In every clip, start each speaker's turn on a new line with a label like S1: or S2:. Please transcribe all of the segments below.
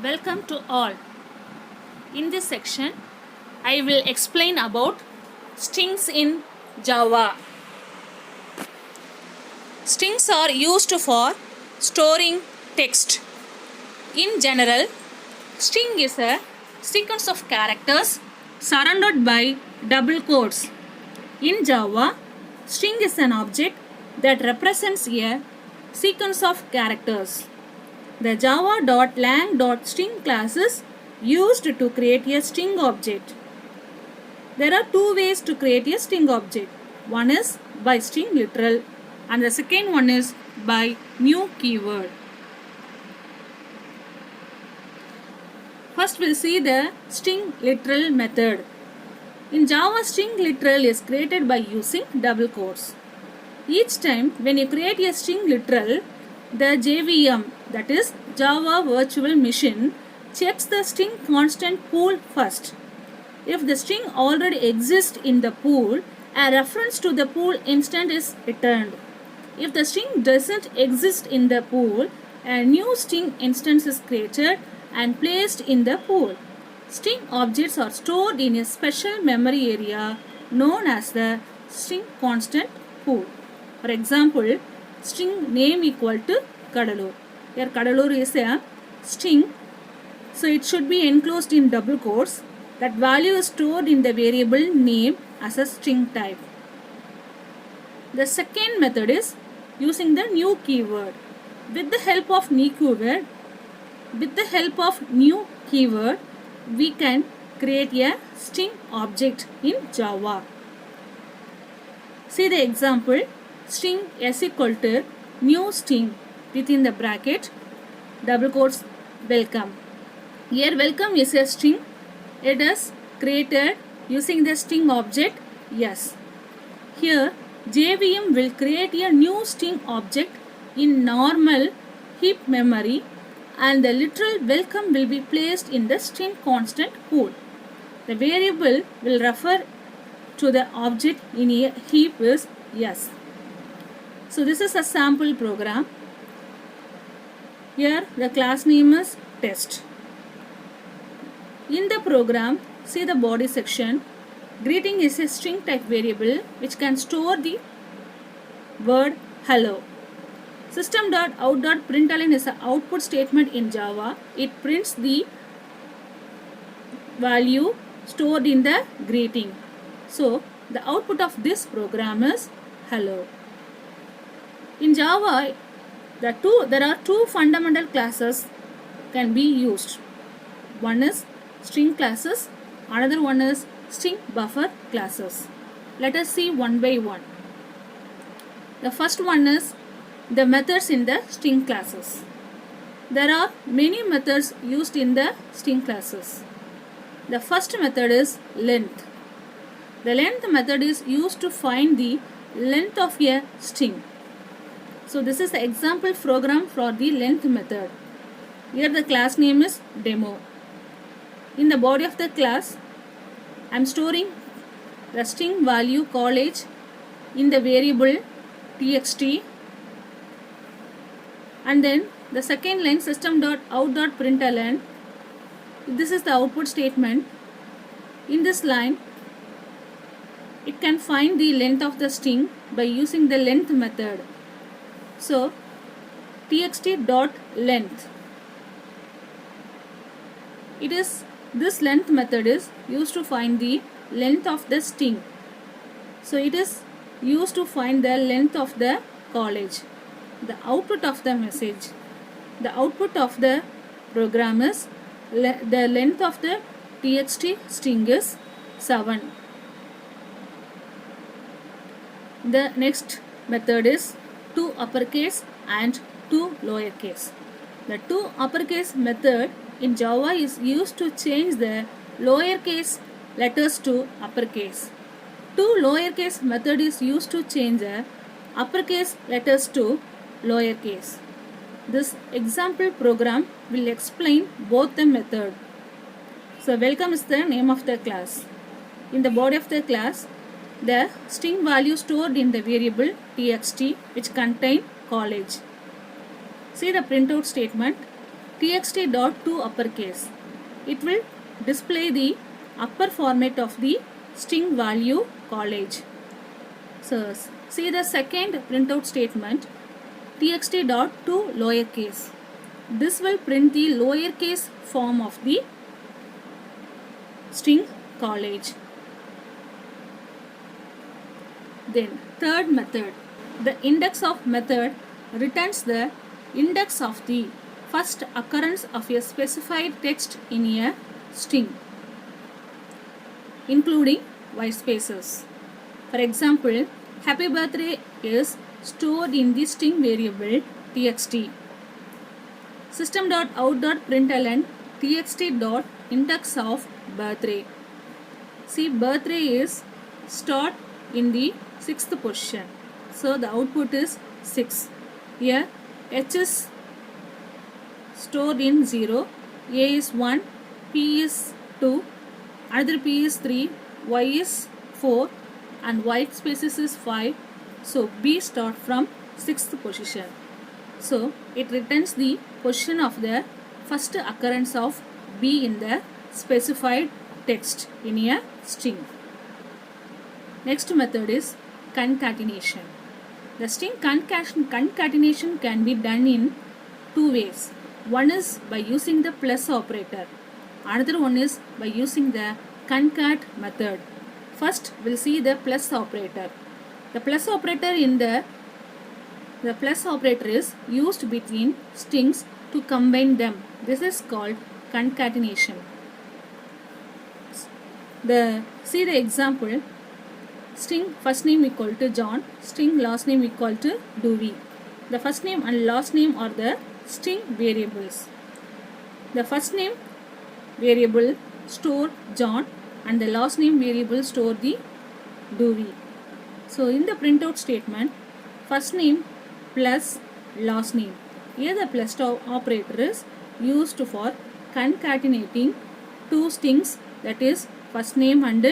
S1: Welcome to all. In this section, I will explain about strings in Java. Strings are used for storing text. In general, string is a sequence of characters surrounded by double quotes. In Java, string is an object that represents a sequence of characters. The java.lang.string class is used to create a string object. There are two ways to create a string object. One is by string literal and the second one is by new keyword. First we'll see the string literal method. In Java, string literal is created by using double quotes. Each time when you create a string literal, the JVM, that is Java Virtual Machine, checks the string constant pool first. If the string already exists in the pool, a reference to the pool instant is returned. If the string doesn't exist in the pool, a new string instance is created and placed in the pool. String objects are stored in a special memory area known as the string constant pool. For example, string name equal to Kadalur. Here Kadalur is a string, so it should be enclosed in double quotes. That value is stored in the variable name as a string type. The second method is using the new keyword. With the help of new keyword, we can create a string object in Java. See the example. String s equal to new string within the bracket double quotes welcome. Here welcome is a string. It is created using the string object yes. Here JVM will create a new string object in normal heap memory and the literal welcome will be placed in the string constant pool. The variable will refer to the object in a heap is yes. So this is a sample program. Here the class name is test. In the program, see the body section. Greeting is a string type variable which can store the word hello. System.out.println is an output statement in Java. It prints the value stored in the greeting. So the output of this program is hello. In Java, there are two fundamental classes can be used. One is string classes, another one is string buffer classes. Let us see one by one. The first one is the methods in the string classes. There are many methods used in the string classes. The first method is length. The length method is used to find the length of a string. So this is the example program for the length method. Here the class name is demo. In the body of the class, I am storing the string value college in the variable txt, and then the second line system.out.println. This is the output statement. In this line, it can find the length of the string by using the length method. So txt.length. This length method is used to find the length of the string. So it is used to find the length of the college. The output of the message. The output of the program is the length of the txt string is 7. The next method is to uppercase and to lowercase. The to uppercase method in Java is used to change the lowercase letters to uppercase. To lowercase method is used to change the uppercase letters to lowercase. This example program will explain both the method. So welcome is the name of the class. In the body of the class, the string value stored in the variable txt which contain college. See the printout statement. txt dot to uppercase. It will display the upper format of the string value college. So see the second printout statement, txt dot to lowercase. This will print the lowercase form of the string college. Then third method, the index of method returns the index of the first occurrence of a specified text in a string, including white spaces. For example, happy birthday is stored in the string variable txt. System.out.println txt.index of birthday. See, birthday is stored in the 6th position. So the output is 6. Here H is stored in 0, A is 1, P is 2, another P is 3, Y is 4 and white spaces is 5. So B start from 6th position. So it returns the position of the first occurrence of B in the specified text in a string. Next method is concatenation. The string concatenation can be done in two ways. One is by using the plus operator. Another one is by using the concat method. First we'll see the plus operator. The plus operator is used between strings to combine them. This is called concatenation. See the example. String first name equal to John, string last name equal to Dewey. The first name and last name are the string variables. The first name variable store John and the last name variable store the Dewey. So in the printout statement, first name plus last name. Here the plus operator is used for concatenating two strings, that is first name and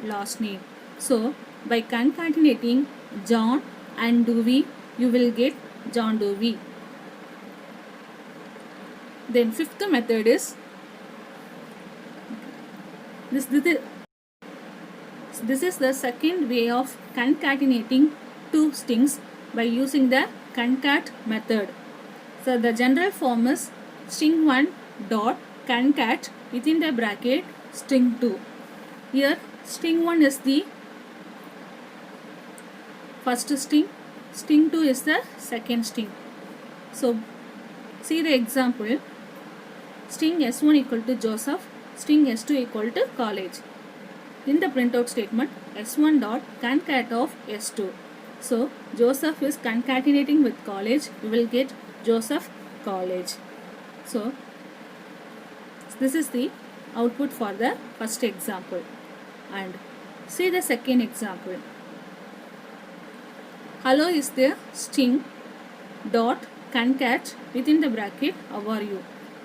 S1: last name. So by concatenating John and Dewey, you will get John Dewey. Then fifth method is this is the second way of concatenating two strings by using the concat method. So the general form is string1 dot concat within the bracket string2. Here string1 is the first string, string2 is the second string. So see the example, string s1 equal to Joseph, string s2 equal to college. In the printout statement, s1 dot concat of s2. So Joseph is concatenating with college, you will get Joseph college. So this is the output for the first example. And see the second example. Hello is the string dot concat within the bracket how are you.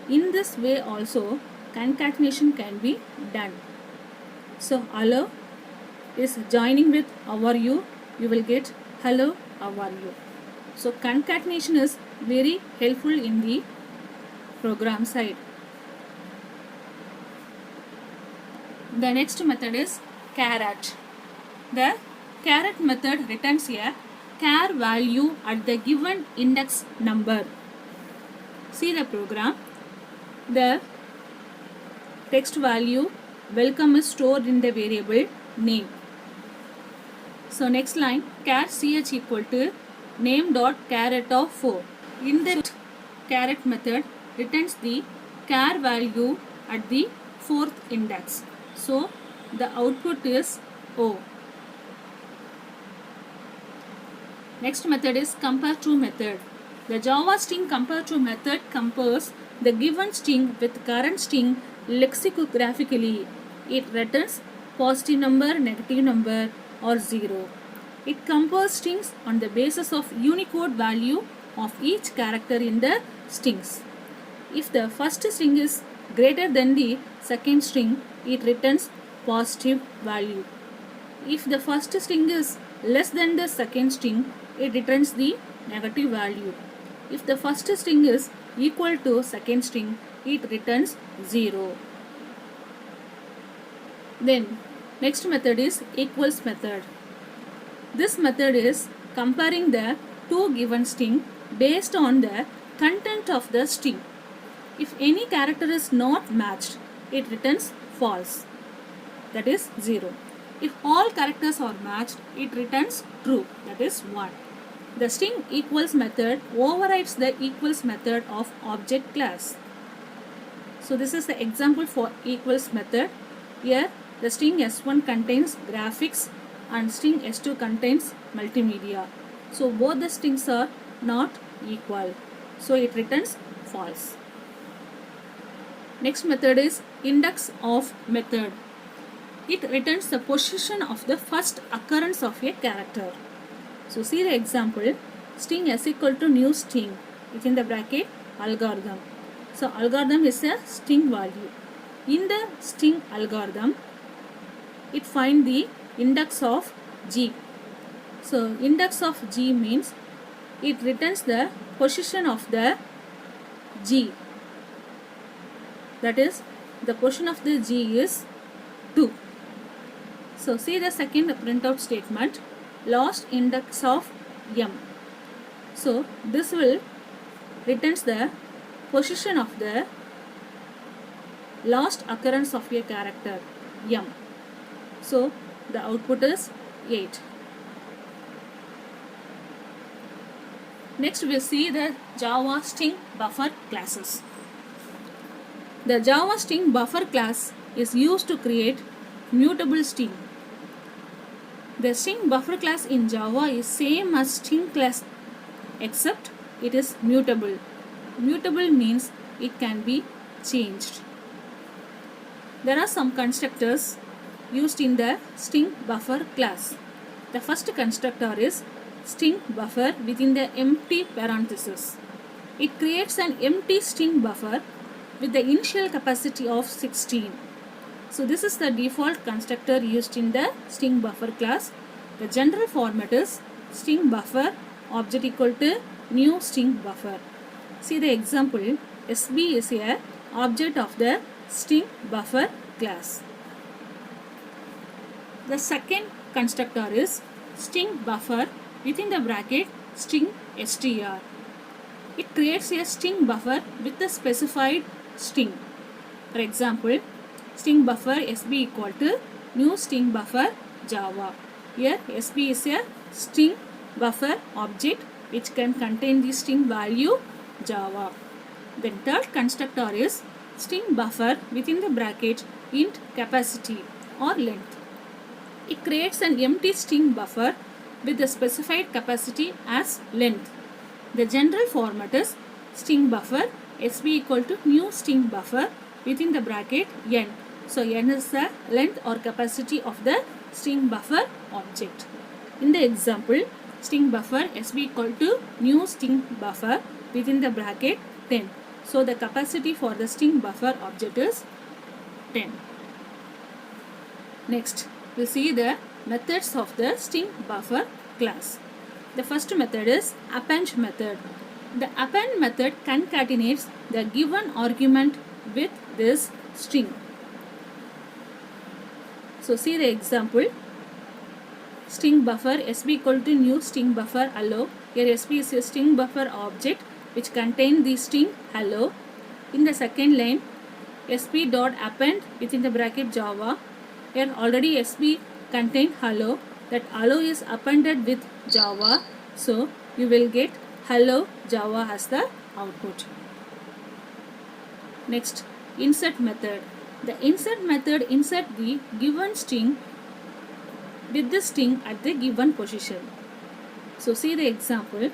S1: In this way also concatenation can be done. So hello is joining with how are you, you will get hello how are you. So concatenation is very helpful in the program side. The next method is caret. The caret method returns a char value at the given index number. See the program. The text value welcome is stored in the variable name. So next line, char ch equal to name dot caret of 4. In the caret method returns the char value at the 4th index. So the output is O. Next method is compare to method. The Java string compare to method compares the given string with current string lexicographically. It returns positive number, negative number or 0. It compares strings on the basis of Unicode value of each character in the strings. If the first string is greater than the second string, it returns positive value. If the first string is less than the second string, it returns the negative value. If the first string is equal to second string, it returns 0. Then next method is equals method. This method is comparing the two given string based on the content of the string. If any character is not matched, it returns false, that is 0. If all characters are matched, it returns true, that is 1. The string equals method overrides the equals method of object class. So this is the example for equals method. Here the string S1 contains graphics and string S2 contains multimedia. So both the strings are not equal. So it returns false. Next method is index of method. It returns the position of the first occurrence of a character. So see the example, string s equal to new string within the bracket algorithm. So algorithm is a string value. In the string algorithm, it finds the index of G. So index of G means it returns the position of the G. That is, the position of the G is 2. So see the second printout statement, last index of M. So this will returns the position of the last occurrence of a character M. So the output is 8. Next we'll see the Java string buffer classes. The Java string buffer class is used to create mutable string. The string buffer class in Java is same as string class except it is mutable. Mutable means it can be changed. There are some constructors used in the string buffer class. The first constructor is string buffer within the empty parenthesis. It creates an empty string buffer with the initial capacity of 16. So this is the default constructor used in the string buffer class. The general format is string buffer object equal to new string buffer. See the example, SB is a object of the string buffer class. The second constructor is string buffer within the bracket string str. It creates a string buffer with the specified string. For example, string buffer SB equal to new string buffer Java. Here SB is a string buffer object which can contain the string value Java. The third constructor is string buffer within the bracket int capacity or length. It creates an empty string buffer with the specified capacity as length. The general format is string buffer SB equal to new string buffer within the bracket n. So n is the length or capacity of the string buffer object. In the example, string buffer SB equal to new string buffer within the bracket 10. So the capacity for the string buffer object is 10. Next, we'll see the methods of the string buffer class. The first method is append method. The append method concatenates the given argument with this string. So see the example, string buffer SB equal to new string buffer hello. Here SB is a string buffer object which contains the string hello. In the second line, SB dot append within the bracket Java. Here already SB contain hello. That hello is appended with Java. So you will get hello Java as the output. Next, insert method. The insert method insert the given string with the string at the given position. So see the example.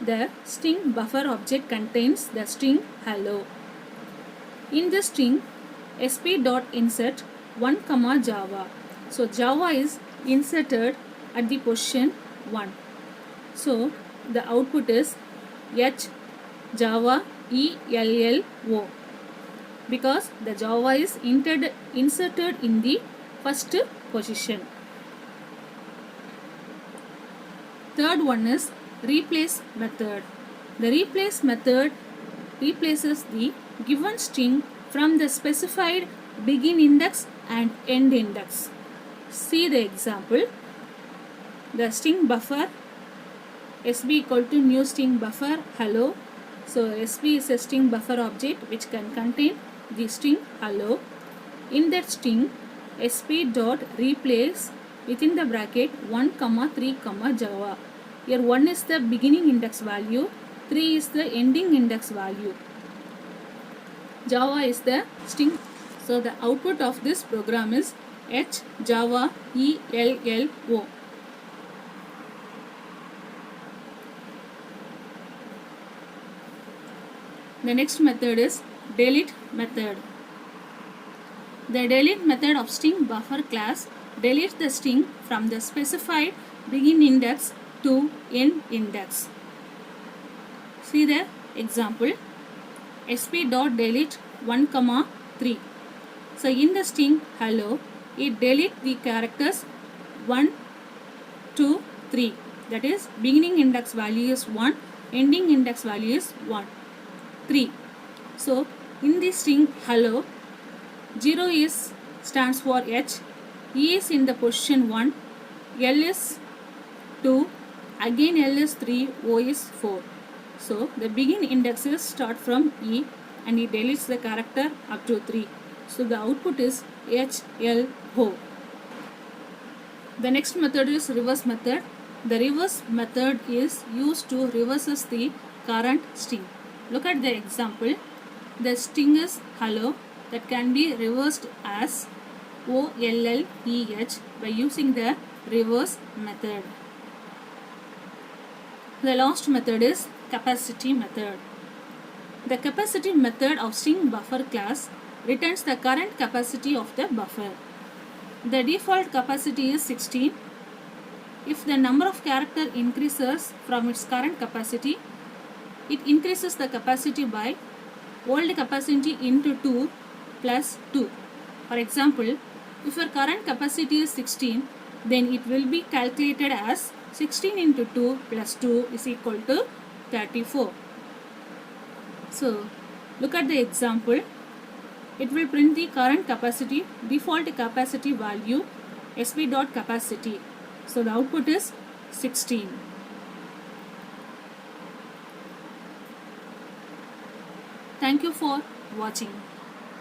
S1: The string buffer object contains the string hello. In the string, sp.insert 1, Java. So Java is inserted at the position 1. So the output is H Java ELLO because the Java is inserted in the first position. Third one is replace method. The replace method replaces the given string from the specified begin index and end index. See the example. The string buffer SB equal to new string buffer hello. So SB is a string buffer object which can contain the string hello. In that string, SB dot replace within the bracket 1, 3, Java. Here 1 is the beginning index value, 3 is the ending index value. Java is the string. So the output of this program is H Java ELLO. The next method is delete method. The delete method of string buffer class deletes the string from the specified begin index to end index. See the example. sp.delete 1, 3. So in the string hello, it deletes the characters 1, 2, 3. That is beginning index value is 1, ending index value is 1, 3. So in the string hello, 0 is stands for H, E is in the position 1, L is 2, again L is 3, O is 4. So the begin indexes start from E and it deletes the character up to 3. So the output is H, L, O. The next method is reverse method. The reverse method is used to reverses the current string. Look at the example. The string is hello that can be reversed as OLLEH by using the reverse method. The last method is capacity method. The capacity method of string buffer class returns the current capacity of the buffer. The default capacity is 16. If the number of characters increases from its current capacity, it increases the capacity by old capacity into 2 plus 2. For example, if your current capacity is 16, then it will be calculated as 16 into 2 plus 2 is equal to 34. So, look at the example. It will print the current capacity, default capacity value, sp.capacity. So, the output is 16. Thank you for watching.